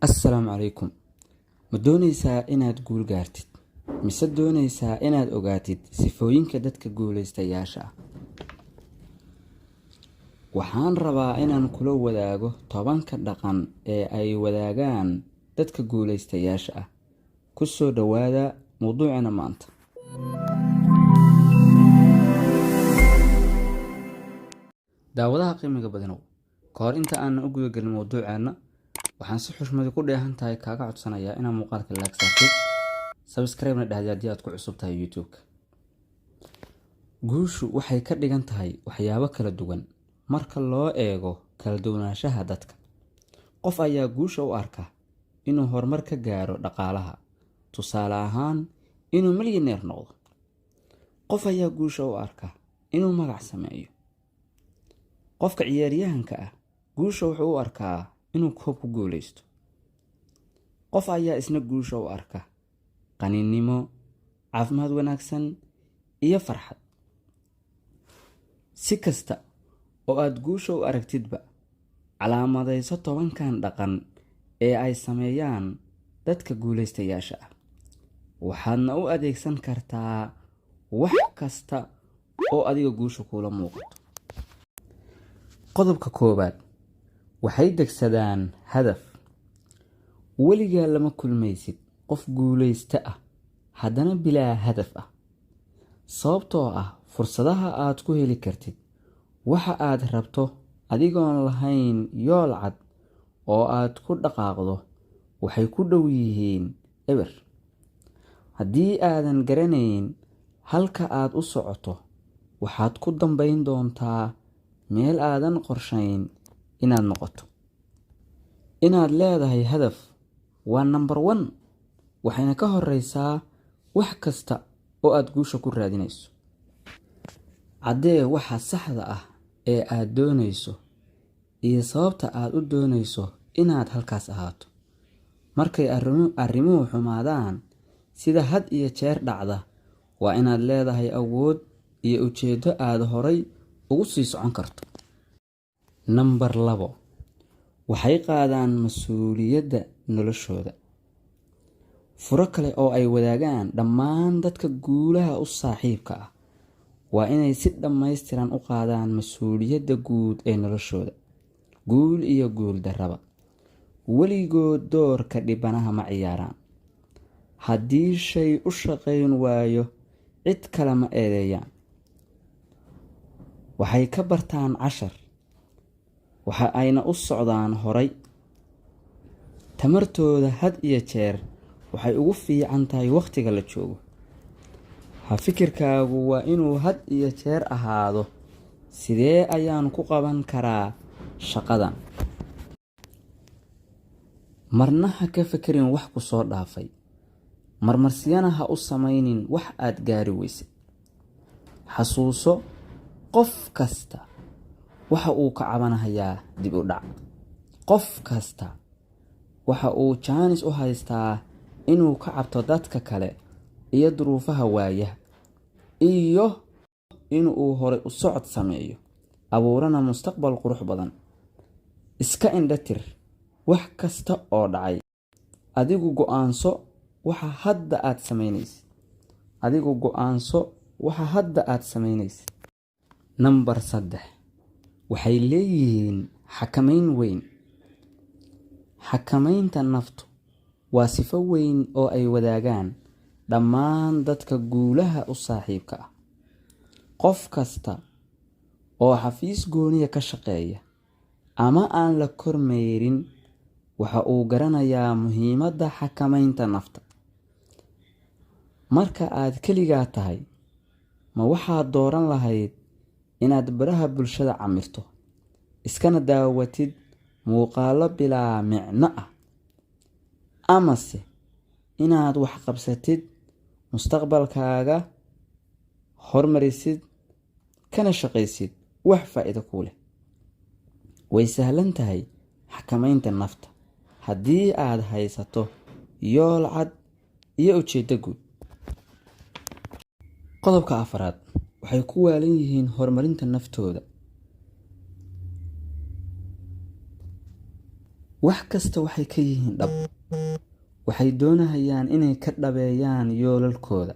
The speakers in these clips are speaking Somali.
Assalaamu calaykum. Ma doonaysaa inaad guul gaartid mise doonaysaa inaad ogaatid sifooyinka dadka guulaystayaasha ah? Waxaan rabaa inaan kula wadaago 10 dhaqan ee ay wadaagaan dadka guulaystayaasha ah. Ku soo dhawaada mowduucana maanta. daawadaha qiimiga badanow, kahor inta aan u guda galin mowduucana, waxaan si xushmad ku dheehan tahay kaaga codsanayaa inaad muuqaalka like saartid, subscribe-na dhahdo haddii aad ku cusub tahay YouTube-ka. Guushu waxay ka dhigan tahay waxyaabo kala duwan marka loo eego kala duwanaanshaha dadka. Qof ayaa guusha u arka inuu horumar ka gaaro dhaqaalaha, tusaale ahaan inuu milyaneer noqdo. Qof ayaa guusha u arka inuu magac sameeyo. Qofka ciyaaryahanka ah guusha wuxuu u arkaa inuu koob ku guuleysto. Qof ayaa isna guusha u arka qaninimo, caafimaad wanaagsan iyo farxad. Si kasta oo aad guusha u aragtidba, calaamadayso 10 dhaqan ee ay sameeyaan dadka guulaystayaasha ah. Waxaadna u adeegsan kartaa wax kasta oo adiga guusha kula muuqato. Qodobka koowaad, waxay degsadaan hadaf. Weligaa lama kulmaysid qof guulaysta ah haddana bilaa hadaf ah. Sababtoo ah fursadaha aad ku heli kartid waxa aad rabto adigoon lahayn yool cad oo aad ku dhaqaaqdo waxay ku dhow yihiin eber. Haddii aadan garanayn halka aad u socoto, waxaad ku dambayn doontaa meel aadan qorshayn inaad noqoto. Inaad leedahay hadaf waa number 1, waxayna ka horeysaa wax kasta oo aad guusha ku raadinayso. Caddee waxa saxda ah ee aad doonayso iyo sababta aad u doonayso inaad halkaas ahaato. Markay arrimuhu xumaadaan sida had iyo jeer dhacda, waa inaad leedahay awood iyo ujeedo aad horay ugu sii socon karto. Number 2, waxay qaadaan mas'uuliyadda noloshooda. Furo kale oo ay wadaagaan dhammaan dadka guulaha u saaxiibka ah waa inay si dhammaystiran u qaadaan mas'uuliyadda guud ee noloshooda, guul iyo guul darraba. Weligood doorka dhibanaha ma ciyaaraan. Haddii shay u shaqayn waayo, cid kale ma eedeeyaan. Waxay ka bartaan cashar, waxa ayna u socdaan horay. Tamartooda had iyo jeer waxay ugu fiican tahay waqtiga la joogo. Fikirkaagu waa inuu had iyo jeer ahaado sidee ayaan ku qaban karaa shaqadan. Marna ha ka fikirin wax ku soo dhaafay. Marmarsiyana ha u samaynin wax aad gaari weysay. Xasuuso, qof kasta waxa uu ka cabanayaa dib u dhac. Qof kasta waxa uu chance u haystaa inuu ka cabto dadka kale iyo duruufaha waayaha, iyo inuu hore u socod sameeyo, abuurana mustaqbal qurux badan. Iska indhatir wax kasta oo dhacay. Adigu go'aanso waxa hadda aad samaynaysid. Number 3, waxay leeyihiin xakamayn weyn. Xakamaynta naftu waa sifo weyn oo ay wadaagaan dhammaan dadka guulaha u saaxiibka ah. Qof kasta oo xafiis gooniya ka shaqeeya ama aan la kormeerin waxa uu garanayaa muhiimadda xakamaynta nafta. Marka aad keligaa tahay, ma waxaad dooran lahayd inaad baraha bulshada camirto, iskana daawatid muuqaallo bilaa micno ah, amase inaad wax qabsatid, mustaqbalkaaga hormarisid, kana shaqaysid wax faa'iido ku leh? Way sahlan tahay xakamaynta nafta haddii aad haysato yool cad iyo ujeedo guud. Qodobka 4, waxay ku waalan yihiin horumarinta naftooda. wax kasta waxay ka yihiin dhab. Waxay doonayaan inay ka dhabeeyaan yoolalkooda.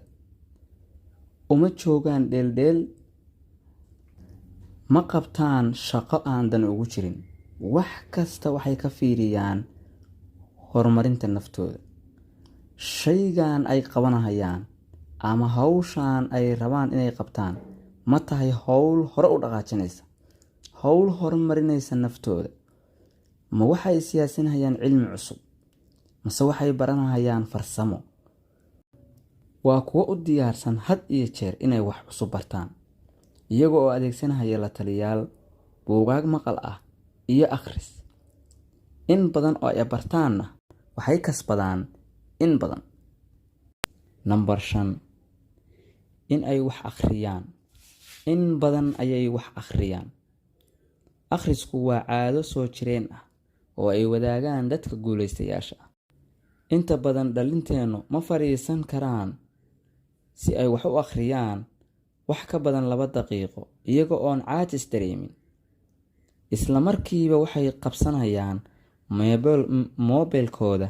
Uma joogaan dheeldheel. Ma qabtaan shaqo aan dan ugu jirin. Wax kasta waxay ka fiiriyaan horumarinta naftooda. Shaygan ay qabanayaan ama hawshan ay rabaan inay qabtaan ma tahay hawl hore u dhaqaajinaysa, hawl horumarinaysa naftooda. Ma waxay siyaasinayaan cilmi cusub, mase waxay baranayaan farsamo. Waa kuwo u diyaarsan had iyo jeer inay wax cusub bartaan, iyaga oo adeegsanaya la taliyaal, buugaag maqal ah iyo akhris. In badan oo ay bartaanna waxay kasbadaan in badan. Number 5, in ay wax akhriyaan. In badan ayay wax akhriyaan. Akhrisku waa caado soo jireen ah oo ay wadaagaan dadka guulaystayaasha ah. Inta badan dhalinteennu ma fariisan karaan si ay wax u akhriyaan wax ka badan 2 daqiiqo iyaga oon caajis dareemin. Isla markiiba waxay qabsanayaan moobilkooda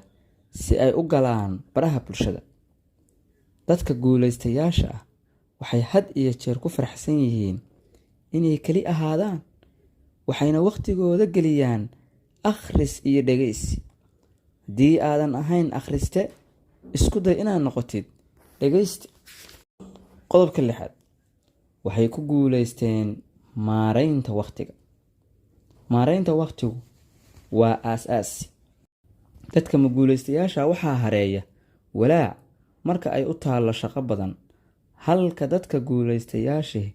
si ay u galaan baraha bulshada. Dadka guulaystayaasha ah waxay had iyo jeer ku faraxsan yihiin inay keli ahaadaan, waxayna waqtigooda geliyaan akhris iyo dhegeysi. Haddii aadan ahayn akhriste, isku day inaad noqotid dhegeyste. Qodobka 6, waxay ku guulaysteen maareynta waqtiga. Maareynta waqtigu waa aasaasi. Dadka guulaystayaasha waxaa hareeya walaac marka ay u taalo shaqo badan, halka dadka guulaystayaasha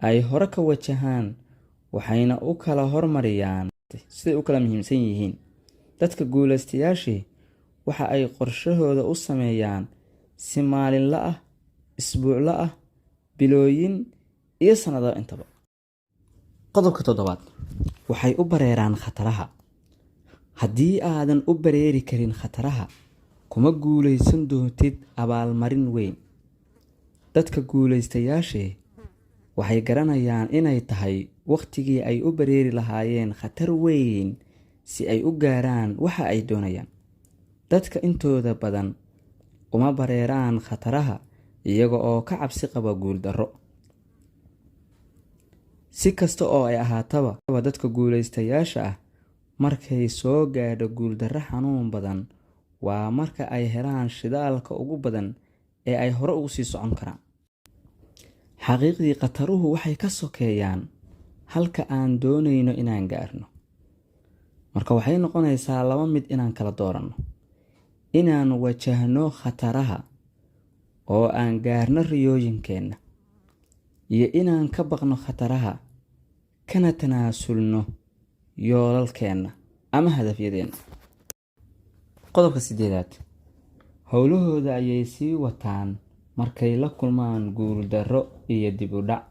ay hore ka wajahaan, waxayna u kala hormariyaan siday u kala muhiimsan yihiin. Dadka guulaystayaasha waxa ay qorshahooda u sameeyaan si maalinle ah, isbuucle ah, bilooyin iyo sanado intaba. Qodobka 7, waxay u bareeraan khataraha. Haddii aadan u bareeri karin khataraha, kuma guulaysan doontid abaalmarin weyn. Dadka guulaystayaasha waxay garanayaan inay tahay waqtigii ay u bareeri lahaayeen khatar weyn si ay u gaaraan waxa ay doonayaan. Dadka intooda badan uma bareeraan khataraha iyaga oo ka cabsi qaba guuldarro. Si kasta oo ay ahaataba, dadka guulaystayaasha ah markay soo gaadho guuldarro xanuun badan waa marka ay helaan shidaalka ugu badan ee ay hore ugu sii socon karaan. Xaqiiqdii khataruhu waxay ka sokeeyaan halka aan doonayno inaan gaarno. Marka waxay noqonaysaa 2 mid inaan kala dooranno. Inaan wajahno khataraha oo aan gaarno riyooyinkeenna, iyo inaan ka baqno khataraha kana tanaasulno yoolalkeenna ama hadafyadeenna. Qodobka 8, howlahooda ayay sii wataan markay la kulmaan guuldarro iyo dib u dhac.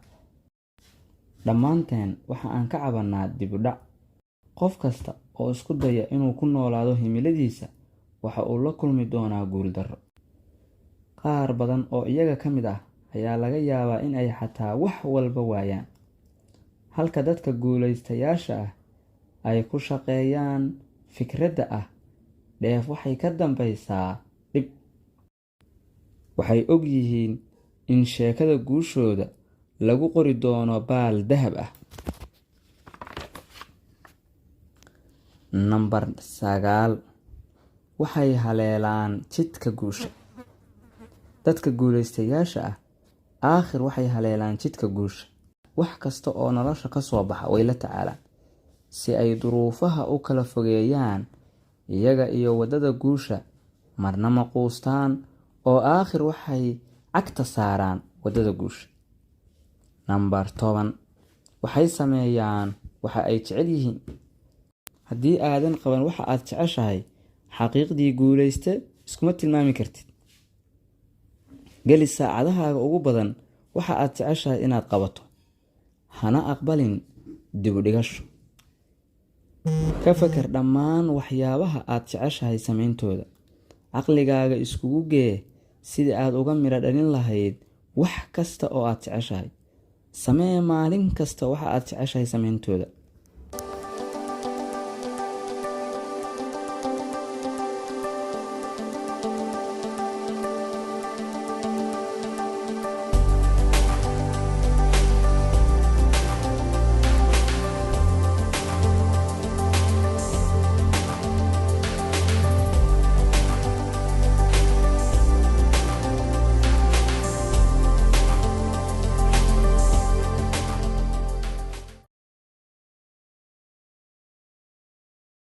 Dhammaanteen waxa aan ka cabanaa dib u dhac. Qof kasta oo isku daya inuu ku noolaado himiladiisa waxa uu la kulmi doonaa guuldarro. Qaar badan oo iyaga ka mid ah ayaa laga yaabaa in ay xataa wax walba waayaan, halka dadka guulaystayaasha ah ay ku shaqeeyaan fikradda ah dheef waxay ka dambaysaa dhib. Waxay og yihiin in sheekada guushooda lagu qori doono baal dahab ah. Number 9, waxay haleelaan jidka guusha. Dadka guulaystayaasha ah aakhir waxay haleelaan jidka guusha. Wax kasta oo nolosha ka soo baxa way la tacaalaan si ay duruufaha u kala fogeeyaan. Iyaga iyo wadada guusha marna ma quustaan oo aakhir waxay cagta saaraan wadada guusha. Number 10, waxay sameeyaan waxa ay jecel yihiin. Haddii aadan qaban waxa aad jeceshahay, xaqiiqdii guulayste iskuma tilmaami kartid. Geli saacadahaaga ugu badan waxa aad jeceshahay inaad qabato. Hana aqbalin dib u dhigasho. Ka fakar dhammaan waxyaabaha aad jeceshahay samayntooda. Caqligaaga iskugu gee sidii aad uga miro dhalin lahayd wax kasta oo aad jeceshahay. Samee maalin kasta waxa aad jeceshahay samayntooda.